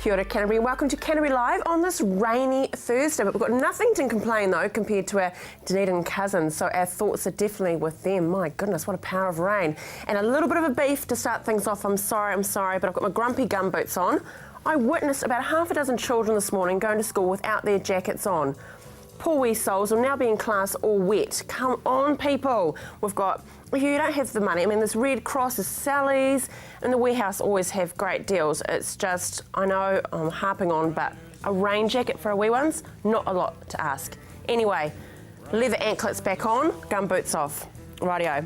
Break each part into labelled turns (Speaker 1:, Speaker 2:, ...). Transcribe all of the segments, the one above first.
Speaker 1: Kia ora, Canterbury. Welcome to Canterbury Live on this rainy Thursday. But we've got nothing to complain, though, compared to our Dunedin cousins. So our thoughts are definitely with them. My goodness, what a power of rain. And a little bit of a beef to start things off. I'm sorry, but I've got my grumpy gumboots on. I witnessed about half a dozen children this morning going to school without their jackets on. Poor wee souls will now be in class all wet. Come on, people. We've got, if you don't have the money, I mean, there's Red Cross, there's Sally's, and the warehouse always have great deals. It's just, I know I'm harping on, but a rain jacket for our wee ones, not a lot to ask. Anyway, leather anklets back on, gumboots off. Rightio.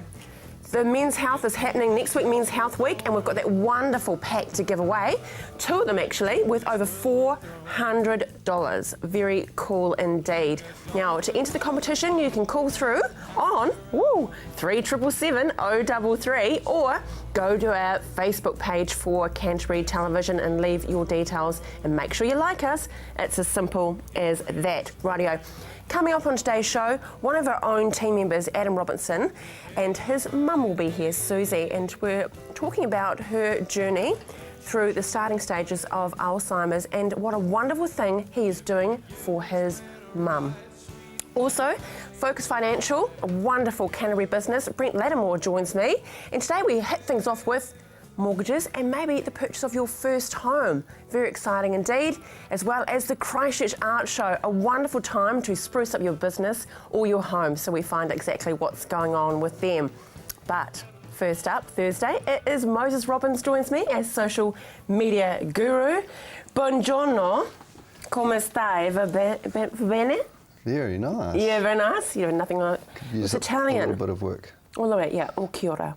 Speaker 1: The Men's Health is happening next week, Men's Health Week, and we've got that wonderful pack to give away. Two of them actually, worth over $400. Very cool indeed. Now, to enter the competition, you can call through on 3777 033 or go to our Facebook page for Canterbury Television and leave your details and make sure you like us. It's as simple as that. Rightio. Coming up on today's show, one of our own team members, Adam Robertson, and his mum will be here, Susie, and we're talking about her journey through the starting stages of Alzheimer's and what a wonderful thing he is doing for his mum. Also, Focus Financial, a wonderful Canterbury business. Brent Lattimore joins me, and today we hit things off with mortgages and maybe the purchase of your first home. Very exciting indeed, as well as the Christchurch Art Show, a wonderful time to spruce up your business or your home, so we find exactly what's going on with them. But first up, Thursday, it is Moses Robbins joins me as social media guru. Buongiorno, come stai? Va bene?
Speaker 2: Very nice.
Speaker 1: Yeah, very nice. You know, nothing like it's Italian.
Speaker 2: A little bit of work.
Speaker 1: A little bit, yeah. Kia ora.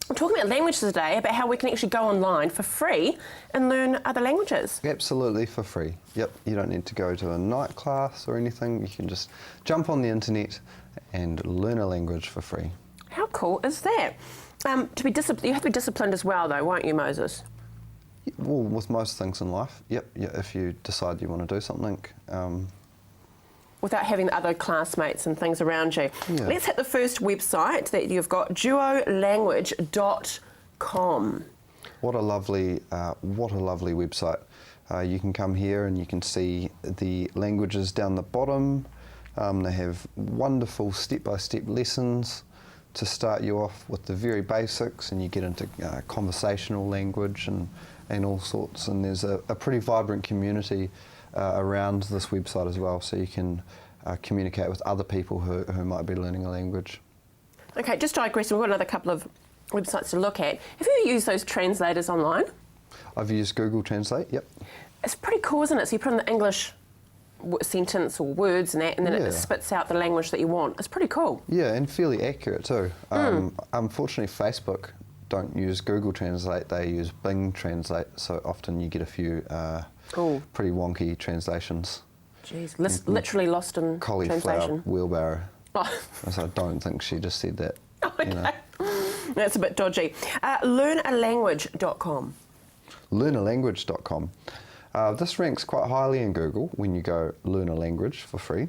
Speaker 1: We're talking about languages today, about how we can actually go online for free and learn other languages.
Speaker 2: Absolutely for free. Yep, you don't need to go to a night class or anything. You can just jump on the internet and learn a language for free.
Speaker 1: How cool is that? To be disciplined, you have to be disciplined as well, though, won't you, Moses?
Speaker 2: Well, with most things in life, yep. Yeah, if you decide you want to do something.
Speaker 1: Without having the other classmates and things around you.
Speaker 2: Yeah.
Speaker 1: Let's hit the first website that you've got, duolanguage.com.
Speaker 2: What a lovely website. You can come here and you can see the languages down the bottom. They have wonderful step-by-step lessons to start you off with the very basics, and you get into conversational language and all sorts. And there's a pretty vibrant community around this website as well, so you can communicate with other people who might be learning a language.
Speaker 1: Okay, just digressing, we've got another couple of websites to look at. Have you ever used those translators online?
Speaker 2: I've used Google Translate, yep.
Speaker 1: It's pretty cool, isn't it? So you put in the English sentence or words and that, and then it spits out the language that you want. It's pretty cool.
Speaker 2: Yeah, and fairly accurate too. Unfortunately, Facebook don't use Google Translate, they use Bing Translate, so often you get a few pretty wonky translations.
Speaker 1: Jeez, literally lost in
Speaker 2: cauliflower
Speaker 1: translation.
Speaker 2: Wheelbarrow.
Speaker 1: Oh.
Speaker 2: So I don't think she just said that.
Speaker 1: Okay.
Speaker 2: You know.
Speaker 1: That's a bit dodgy. Learnalanguage.com.
Speaker 2: Learnalanguage.com. This ranks quite highly in Google when you go learn a language for free.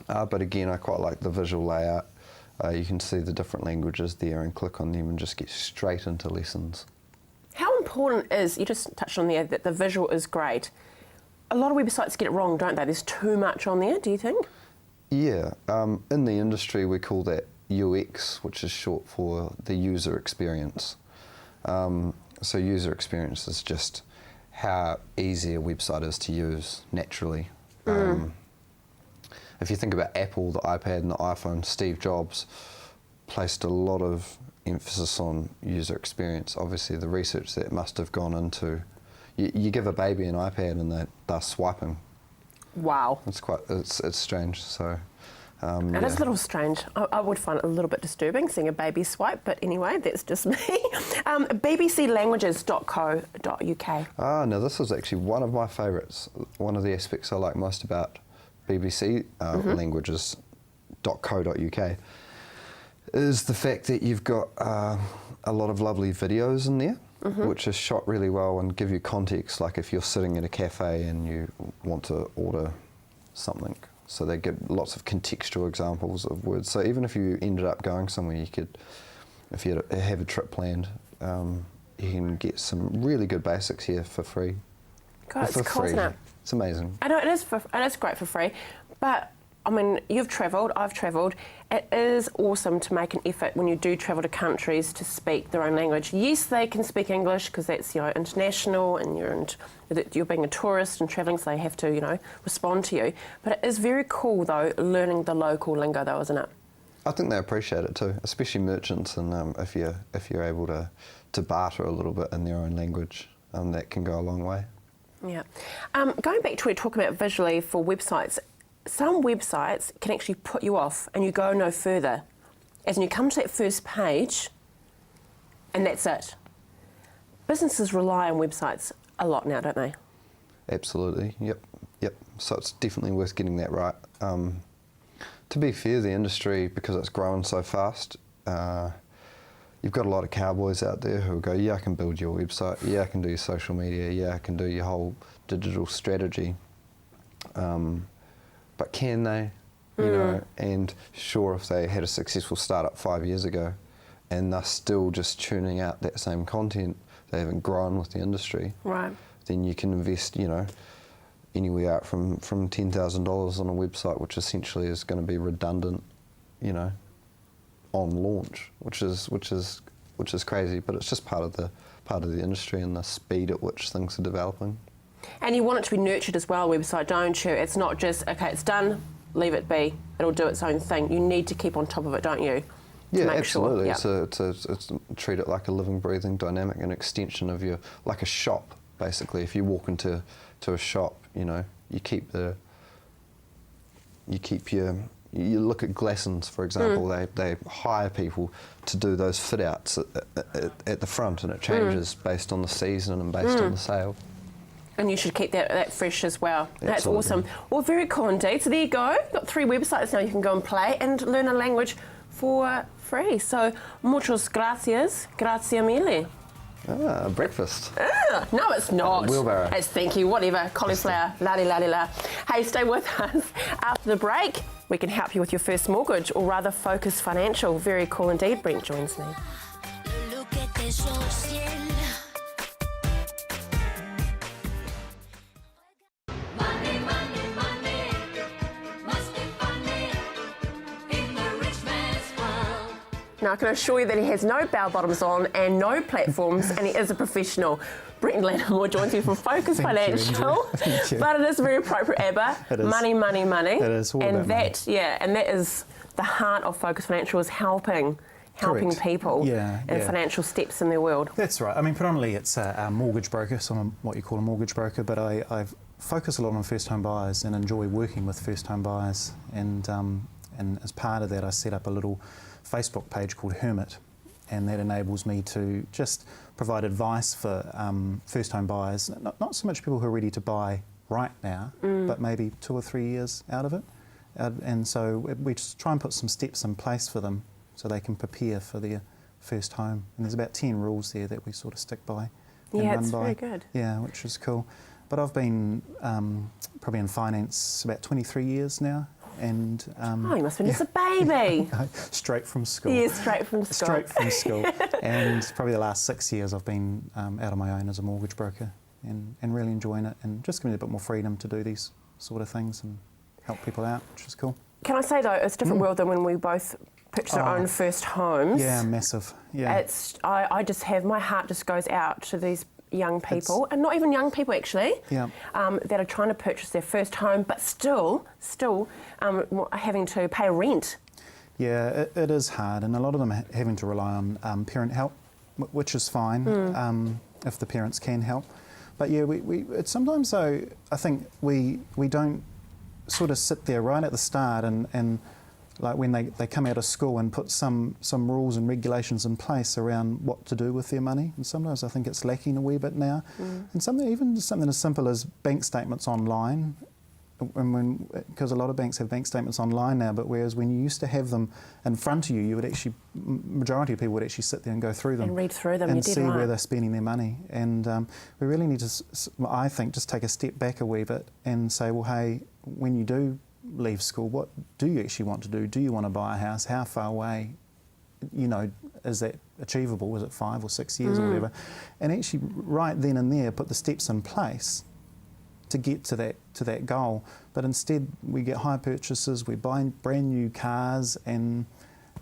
Speaker 2: But again, I quite like the visual layout. You can see the different languages there and click on them and just get straight into lessons. How
Speaker 1: important is, you just touched on there, that the visual is great. A lot of websites get it wrong, don't they? There's too much on there, do you think?
Speaker 2: Yeah. In the industry, we call that UX, which is short for the user experience. So user experience is just how easy a website is to use naturally. If you think about Apple, the iPad and the iPhone, Steve Jobs placed a lot of emphasis on user experience. Obviously the research that must have gone into, you give a baby an iPad and they're swiping.
Speaker 1: Wow.
Speaker 2: It's strange. So
Speaker 1: it is a little strange. I would find it a little bit disturbing seeing a baby swipe, but anyway, that's just me. bbclanguages.co.uk.
Speaker 2: Now this is actually one of my favourites. One of the aspects I like most about BBC languages.co.uk is the fact that you've got a lot of lovely videos in there, which is shot really well and give you context, like if you're sitting in a cafe and you want to order something. So they give lots of contextual examples of words. So even if you ended up going somewhere, you could, if you have a trip planned, you can get some really good basics here for free.
Speaker 1: God,
Speaker 2: for
Speaker 1: it's cool,
Speaker 2: free.
Speaker 1: isn't it?
Speaker 2: It's amazing.
Speaker 1: I know it is great for free, but I mean, you've travelled, I've travelled. It is awesome to make an effort when you do travel to countries to speak their own language. Yes, they can speak English because that's, international, and you're being a tourist and travelling, so they have to, respond to you. But it is very cool though, learning the local lingo though, isn't it?
Speaker 2: I think they appreciate it too, especially merchants, and if you're able to barter a little bit in their own language, that can go a long way.
Speaker 1: Yeah. Going back to what we're talking about visually for websites, some websites can actually put you off and you go no further. As in you come to that first page and that's it. Businesses rely on websites a lot now, don't they?
Speaker 2: Absolutely, yep. So it's definitely worth getting that right. To be fair, the industry, because it's growing so fast, you've got a lot of cowboys out there who go, yeah, I can build your website, yeah, I can do your social media, yeah, I can do your whole digital strategy. But can they? And sure, if they had a successful startup 5 years ago and they're still just churning out that same content, they haven't grown with the industry,
Speaker 1: right?
Speaker 2: Then you can invest, anywhere out from $10,000 on a website, which essentially is going to be redundant, on launch, which is crazy. But it's just part of the industry and the speed at which things are developing.
Speaker 1: And you want it to be nurtured as well, a website, don't you? It's not just, okay, it's done, leave it be. It'll do its own thing. You need to keep on top of it, don't you?
Speaker 2: Yeah, absolutely.
Speaker 1: Sure.
Speaker 2: It's treat it like a living, breathing, dynamic, an extension of like a shop, basically. If you walk into a shop, you keep you look at Glassons, for example. They hire people to do those fit outs at the front, and it changes based on the season and based on the sale.
Speaker 1: And you should keep that fresh as well.
Speaker 2: Absolutely.
Speaker 1: That's awesome. Well, very cool indeed. So there you go. You've got 3 websites now you can go and play and learn a language for free. So, muchas gracias. Grazie mille.
Speaker 2: Breakfast.
Speaker 1: No, it's not.
Speaker 2: Wheelbarrow.
Speaker 1: It's thank you, whatever. Cauliflower, la-di-la-di-la. Hey, stay with us. After the break, we can help you with your first mortgage, or rather Focus Financial. Very cool indeed. Brent joins me. Now, I can assure you that he has no bell bottoms on and no platforms, and he is a professional. Brent Lattimore joins you from Focus Financial.
Speaker 3: Thank you.
Speaker 1: But it is very appropriate, Abba.
Speaker 3: It is.
Speaker 1: Money, money, money.
Speaker 3: It is all
Speaker 1: and
Speaker 3: about
Speaker 1: that,
Speaker 3: money.
Speaker 1: Yeah, and that is the heart of Focus Financial, is helping
Speaker 3: Correct.
Speaker 1: people
Speaker 3: Yeah.
Speaker 1: financial steps in their world.
Speaker 3: That's right. I mean, predominantly it's a mortgage broker, so I'm what you call a mortgage broker, but I focus a lot on first home buyers and enjoy working with first home buyers. And as part of that, I set up a little Facebook page called Hermit, and that enables me to just provide advice for first home buyers, not so much people who are ready to buy right now, but maybe 2 or 3 years out of it. And so we just try and put some steps in place for them so they can prepare for their first home. And there's about 10 rules there that we sort of stick by and
Speaker 1: Yeah,
Speaker 3: run
Speaker 1: it's
Speaker 3: by.
Speaker 1: very good.
Speaker 3: Yeah, which is cool. But I've been probably in finance about 23 years now. And
Speaker 1: You must have been just a baby.
Speaker 3: straight from school.
Speaker 1: Yeah, straight from school.
Speaker 3: Straight from school. And probably the last 6 years I've been out on my own as a mortgage broker and really enjoying it, and just giving me a bit more freedom to do these sort of things and help people out, which is cool.
Speaker 1: Can I say, though, it's a different world than when we both purchased our own first homes.
Speaker 3: Yeah, massive. Yeah.
Speaker 1: I just have, my heart just goes out to these young people, and not even young people actually,
Speaker 3: Yeah.
Speaker 1: that are trying to purchase their first home, but still having to pay rent. Yeah,
Speaker 3: it is hard, and a lot of them are having to rely on parent help, which is fine if the parents can help. But yeah, it's sometimes though, I think we don't sort of sit there right at the start and like when they come out of school and put some rules and regulations in place around what to do with their money. And sometimes I think it's lacking a wee bit now. And something as simple as bank statements online, because a lot of banks have bank statements online now, but whereas when you used to have them in front of you, you would actually, majority of people would actually sit there and go through them.
Speaker 1: And read through them.
Speaker 3: And see where they're spending their money. And we really need to, I think, just take a step back a wee bit and say, well, hey, when you do leave school, what do you actually want to do? Do you want to buy a house? How far away, is that achievable? Is it 5 or 6 years or whatever? And actually right then and there put the steps in place to get to that goal. But instead, we get high purchases, we buy brand new cars, and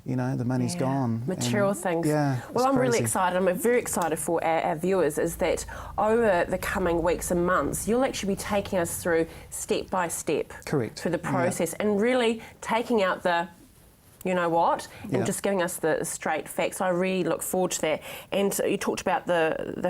Speaker 3: the money's gone.
Speaker 1: Material things.
Speaker 3: Yeah.
Speaker 1: Well, I'm really
Speaker 3: crazy.
Speaker 1: excited. I'm very excited for our viewers is that over the coming weeks and months, you'll actually be taking us through step by step.
Speaker 3: Correct.
Speaker 1: Through the process and really taking out the you know what, and just giving us the straight facts. I really look forward to that. And you talked about the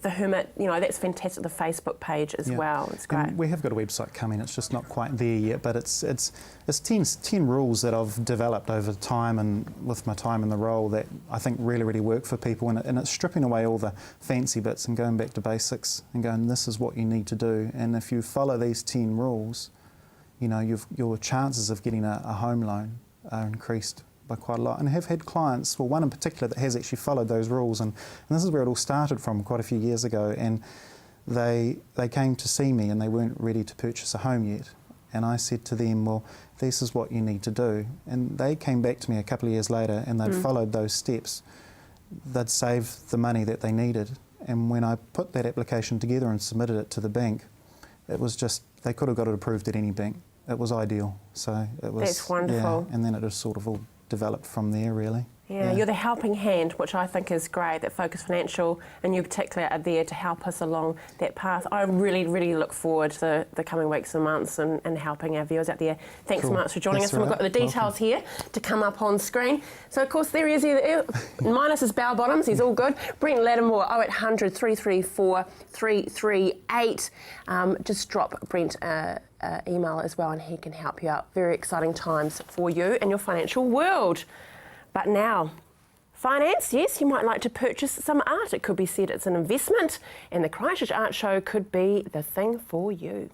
Speaker 1: Hermit, that's fantastic, the Facebook page as well. It's great.
Speaker 3: And we have got a website coming, it's just not quite there yet, but it's 10 rules that I've developed over time and with my time in the role that I think really work for people, and it's stripping away all the fancy bits and going back to basics and going, this is what you need to do. And if you follow these 10 rules, your chances of getting a home loan are increased by quite a lot. And I have had clients, well, one in particular that has actually followed those rules, and this is where it all started from quite a few years ago, and they came to see me and they weren't ready to purchase a home yet. And I said to them, well, this is what you need to do. And they came back to me a couple of years later and they'd followed those steps. They'd saved the money that they needed. And when I put that application together and submitted it to the bank, it was just, they could have got it approved at any bank. It was ideal. So it was.
Speaker 1: That's wonderful.
Speaker 3: Yeah, and then it just sort of all developed from there, really.
Speaker 1: Yeah, you're the helping hand, which I think is great, that Focus Financial, and you particularly are there to help us along that path. I really look forward to the coming weeks and months and helping our viewers out there. Thanks so much for joining us.
Speaker 3: Right.
Speaker 1: We've got the details here to come up on screen. So, of course, there he is, minus his bow bottoms, he's all good. Brent Lattimore, 0800 334 338. Just drop Brent email as well and he can help you out. Very exciting times for you and your financial world. But now, finance, yes, you might like to purchase some art. It could be said it's an investment, and the Christchurch Art Show could be the thing for you.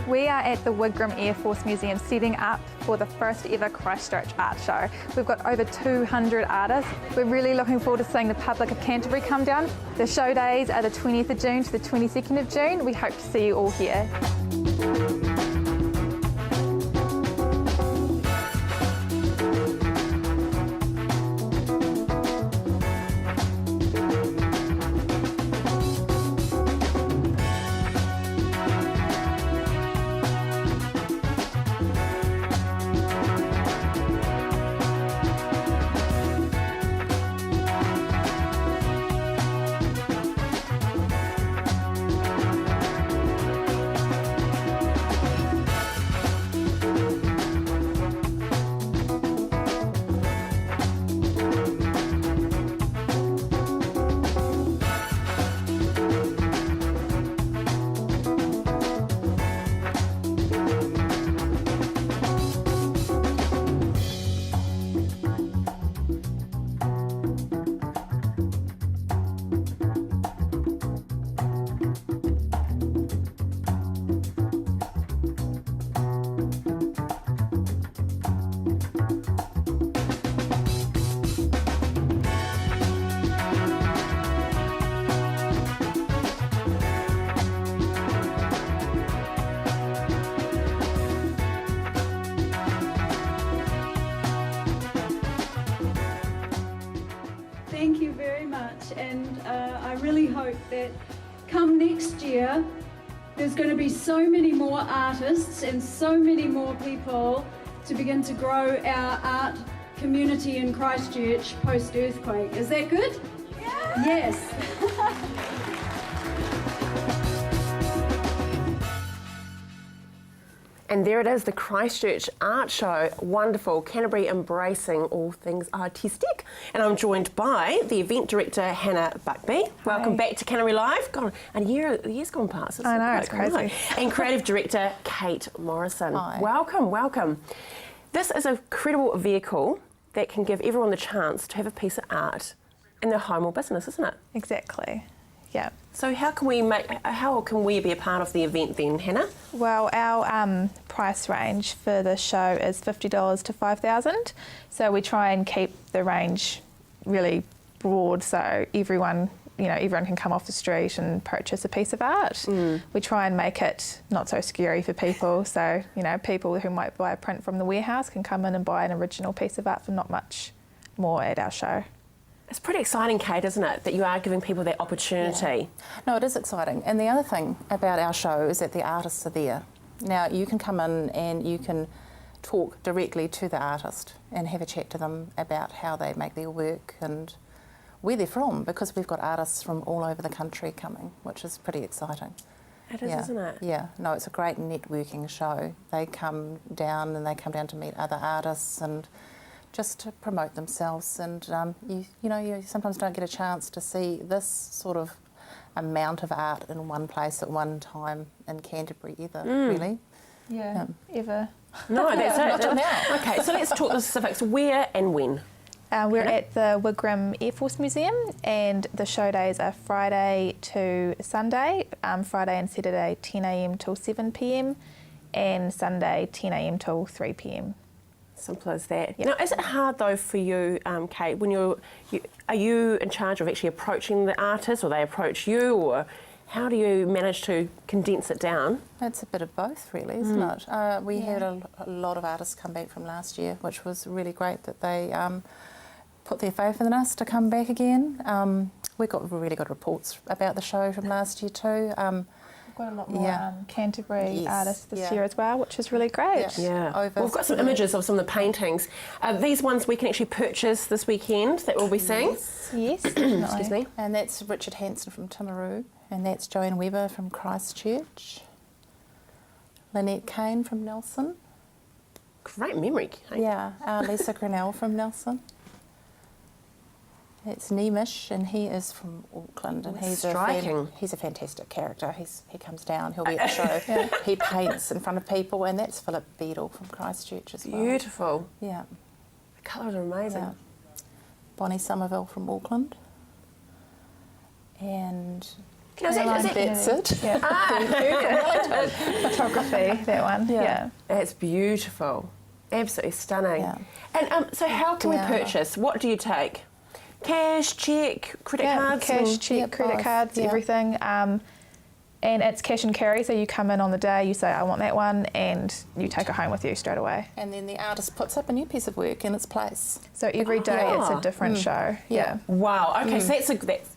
Speaker 4: We are at the Wigram Air Force Museum setting up for the first ever Christchurch Art Show. We've got over 200 artists. We're really looking forward to seeing the public of Canterbury come down. The show days are the 20th of June to the 22nd of June. We hope to see you all here.
Speaker 5: Thank you very much, and I really hope that come next year there's going to be so many more artists and so many more people to begin to grow our art community in Christchurch post-earthquake. Is that good? Yeah. Yes.
Speaker 1: And there it is, the Christchurch Art Show. Wonderful. Canterbury embracing all things artistic. And I'm joined by the event director, Hannah Buckby. Welcome back to Canterbury Live. God, a year's gone past.
Speaker 4: I know, it's crazy.
Speaker 1: And creative director, Kate Morrison.
Speaker 4: Hi.
Speaker 1: Welcome. This is a credible vehicle that can give everyone the chance to have a piece of art in their home or business, isn't it?
Speaker 4: Exactly. Yeah.
Speaker 1: So how can we be a part of the event then, Hannah?
Speaker 4: Well, our price range for the show is $50 to $5,000. So we try and keep the range really broad, so everyone can come off the street and purchase a piece of art. We try and make it not so scary for people. So, people who might buy a print from the warehouse can come in and buy an original piece of art for not much more at our show.
Speaker 1: It's pretty exciting, Kate, isn't it, that you are giving people that opportunity?
Speaker 6: Yeah. No, it is exciting. And the other thing about our show is that the artists are there. Now, you can come in and you can talk directly to the artist and have a chat to them about how they make their work and where they're from, because we've got artists from all over the country coming, which is pretty exciting.
Speaker 1: It is, isn't it?
Speaker 6: Yeah, no, it's a great networking show. They come down to meet other artists and just to promote themselves. And you sometimes don't get a chance to see this sort of amount of art in one place at one time in Canterbury either, really.
Speaker 4: Yeah, ever.
Speaker 1: No, that's it.
Speaker 6: Not till now.
Speaker 1: Okay, so let's talk the specifics. Where and when?
Speaker 4: We're at the Wigram Air Force Museum, and the show days are Friday to Sunday, Friday and Saturday 10 a.m. till 7 p.m, and Sunday 10 a.m. till 3 p.m.
Speaker 1: Simple as that.
Speaker 4: Yep.
Speaker 1: Now, is it hard though for you, Kate, when are you in charge of actually approaching the artist, or they approach you, or how do you manage to condense it down?
Speaker 6: It's a bit of both, really, isn't it? We had a lot of artists come back from last year, which was really great that they put their faith in us to come back again. We got really good reports about the show from last year too.
Speaker 4: We've got a lot more Canterbury artists this year as well, which is really great.
Speaker 1: Yeah. Well, we've got some images of some of the paintings. These ones we can actually purchase this weekend that we'll be seeing.
Speaker 4: Yes.
Speaker 1: Excuse me.
Speaker 6: And that's Richard Hanson from Timaru, and that's Joanne Webber from Christchurch, Lynette Kane from Nelson.
Speaker 1: Great memory, Kate.
Speaker 6: Yeah, Lisa Grinnell from Nelson. It's Neemish, and he is from Auckland, and he's a fantastic character. He comes down, he'll be at the show. He paints in front of people, and that's Philip Beadle from Christchurch as well.
Speaker 1: Beautiful.
Speaker 6: Yeah.
Speaker 1: The colours are amazing.
Speaker 6: Yeah. Bonnie Somerville from Auckland, and
Speaker 1: Caroline
Speaker 6: Betsit.
Speaker 4: Photography, that one. Yeah.
Speaker 1: It's beautiful. Absolutely stunning.
Speaker 6: Yeah.
Speaker 1: And so how can we purchase? What do you take? Cash, cheque, credit cards?
Speaker 4: Cash, cheque, credit cards, everything. And it's cash and carry, so you come in on the day, you say, I want that one, and you take it home with you straight away.
Speaker 6: And then the artist puts up a new piece of work in its place.
Speaker 4: So every day it's a different show. Yeah.
Speaker 1: Wow, okay, so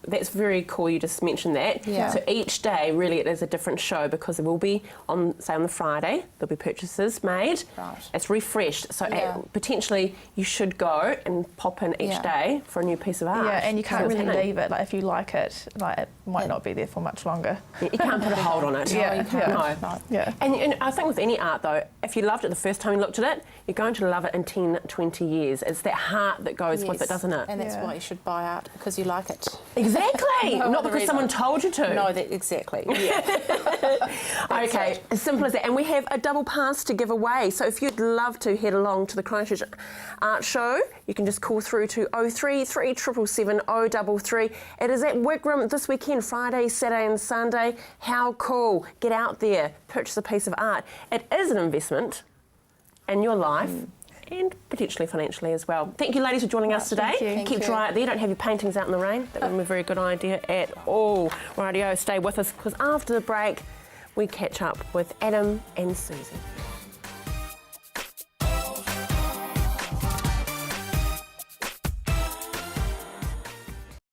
Speaker 1: that's very cool you just mentioned that.
Speaker 6: Yeah.
Speaker 1: So each day really it is a different show, because it will be on the Friday, there'll be purchases made.
Speaker 6: Right.
Speaker 1: It's refreshed, so potentially you should go and pop in each day for a new piece of art.
Speaker 4: Yeah, and you can't really leave it. Like if you like it, it might not be there for much longer.
Speaker 1: You can't put a hold on it.
Speaker 4: Yeah,
Speaker 6: you can't.
Speaker 1: No.
Speaker 4: Yeah.
Speaker 1: And I think with any art though, if you loved it the first time you looked at it, you're going to love it in 10, 20 years. It's that heart that goes with it, doesn't it?
Speaker 6: And that's why you should buy art, because you like it.
Speaker 1: Exactly.
Speaker 6: No
Speaker 1: Not
Speaker 6: other
Speaker 1: because
Speaker 6: reason.
Speaker 1: someone told you to.
Speaker 6: No, exactly. Yeah.
Speaker 1: Okay, as simple as that. And we have a double pass to give away. So if you'd love to head along to the Christchurch Art Show, you can just call through to 03 3777 033. It is at Wigram this weekend, Friday, Saturday and Sunday. How cool. Get out there, purchase a piece of art. It is an investment in your life. And potentially financially as well. Thank you, ladies, for joining us today.
Speaker 4: Thank
Speaker 1: Keep dry out there. Don't have your paintings out in the rain. That wouldn't be a very good idea at all. Rightio, stay with us, because after the break, we catch up with Adam and Susie.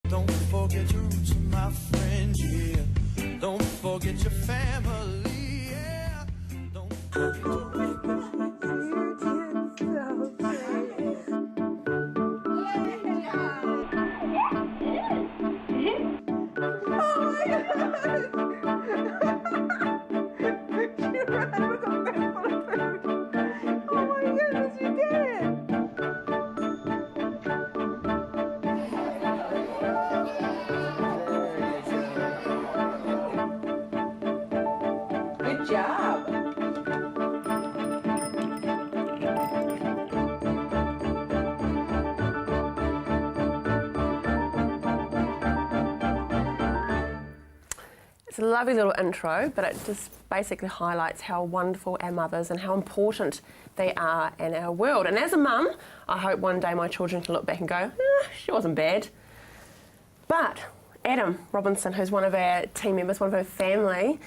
Speaker 7: Don't forget your roots, my friend, yeah. Don't forget your family, yeah. Don't forget your
Speaker 1: It's a lovely little intro, but it just basically highlights how wonderful our mothers and how important they are in our world. And as a mum, I hope one day my children can look back and go, she wasn't bad. But Adam Robertson, who's one of our team members, one of our family,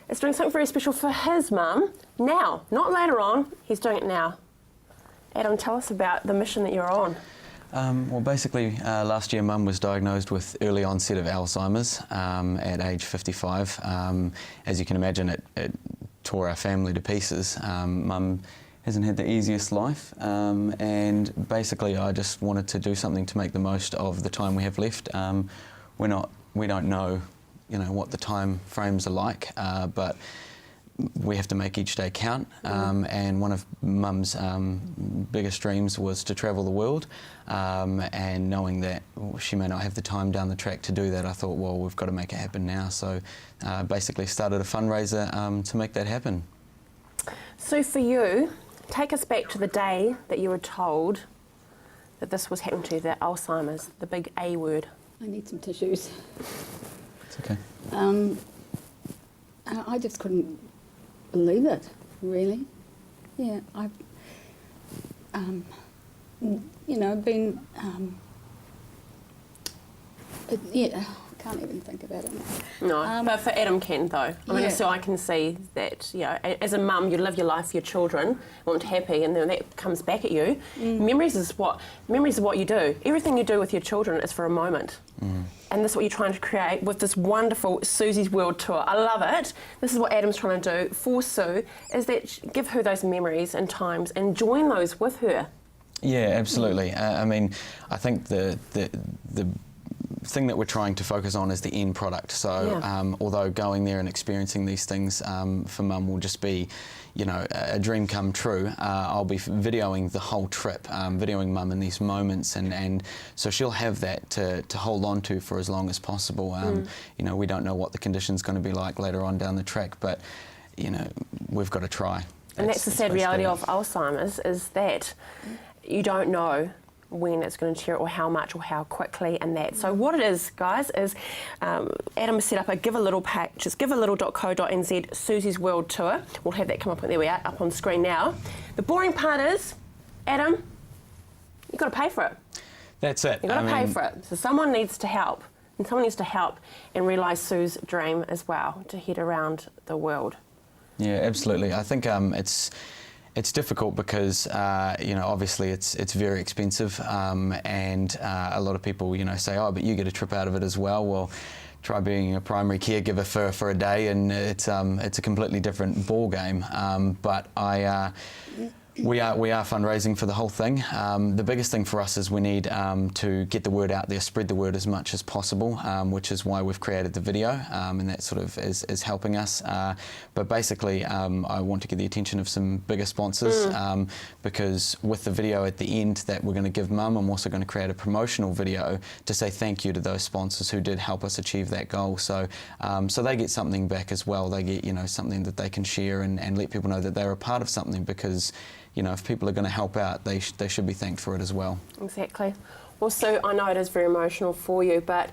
Speaker 1: is doing something very special for his mum now, not later on, he's doing it now. Adam, tell us about the mission that you're on.
Speaker 8: Well, basically, last year Mum was diagnosed with early onset of Alzheimer's at age 55. As you can imagine, it tore our family to pieces. Mum hasn't had the easiest life, and basically I just wanted to do something to make the most of the time we have left. We don't know, what the time frames are like, but we have to make each day count, and one of Mum's biggest dreams was to travel the world, and knowing that she may not have the time down the track to do that, I thought, well, we've got to make it happen now. So basically started a fundraiser to make that happen.
Speaker 1: So for you, take us back to the day that you were told that this was happening to you, that Alzheimer's, the big A word.
Speaker 9: I need some tissues.
Speaker 8: It's okay.
Speaker 9: I just couldn't believe it, really. Yeah, I've, been, I can't even think about it now.
Speaker 1: No, but for Adam can though. I mean,
Speaker 9: Yeah.
Speaker 1: so I can see that, as a mum, you live your life for your children, want happy, and then that comes back at you. Memories is what you do. Everything you do with your children is for a moment. And this is what you're trying to create with this wonderful Susie's World Tour. I love it. This is what Adam's trying to do for Sue, is that give her those memories and times and join those with her.
Speaker 8: Yeah, absolutely. I mean, I think the thing that we're trying to focus on is the end product. So although going there and experiencing these things for Mum will just be, a dream come true, I'll be videoing the whole trip, videoing Mum in these moments, and so she'll have that to hold on to for as long as possible. We don't know what the condition's going to be like later on down the track, but we've got to try.
Speaker 1: And that's the sad reality of Alzheimer's, is that you don't know when it's going to tear it, or how much, or how quickly, and that. So what it is, guys, is Adam has set up a Give a Little page. It's givealittle.co.nz Susie's World Tour. We'll have that come up, there we are, up on screen now. The boring part is, Adam, you've got to pay for it.
Speaker 8: That's it.
Speaker 1: You've got to pay for it. So someone needs to help, and someone needs to help and realise Sue's dream as well, to head around the world.
Speaker 8: Yeah, absolutely. I think it's difficult because obviously it's very expensive, and a lot of people say, oh, but you get a trip out of it as well. Well, try being a primary caregiver for a day, and it's a completely different ball game. But we are fundraising for the whole thing. The biggest thing for us is we need to get the word out there, spread the word as much as possible, which is why we've created the video, and that sort of is helping us. But basically, I want to get the attention of some bigger sponsors, because with the video at the end that we're going to give Mum, I'm also going to create a promotional video to say thank you to those sponsors who did help us achieve that goal. So they get something back as well. They get something that they can share and let people know that they're a part of something, because if people are going to help out, they should be thanked for it as well.
Speaker 1: Exactly. Well, Sue, I know it is very emotional for you, but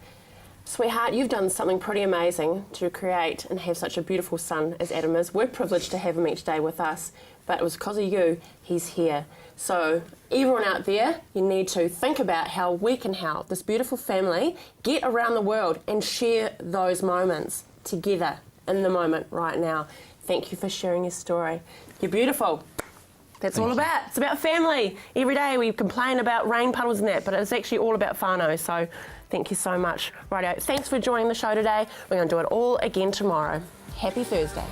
Speaker 1: sweetheart, you've done something pretty amazing to create and have such a beautiful son as Adam is. We're privileged to have him each day with us, but it was because of you he's here. So everyone out there, you need to think about how we can help this beautiful family get around the world and share those moments together in the moment right now. Thank you for sharing your story. You're beautiful. That's all about. It's about family. Every day we complain about rain puddles and that, but it's actually all about whānau. So thank you so much. Rightio. Thanks for joining the show today. We're going to do it all again tomorrow. Happy Thursday.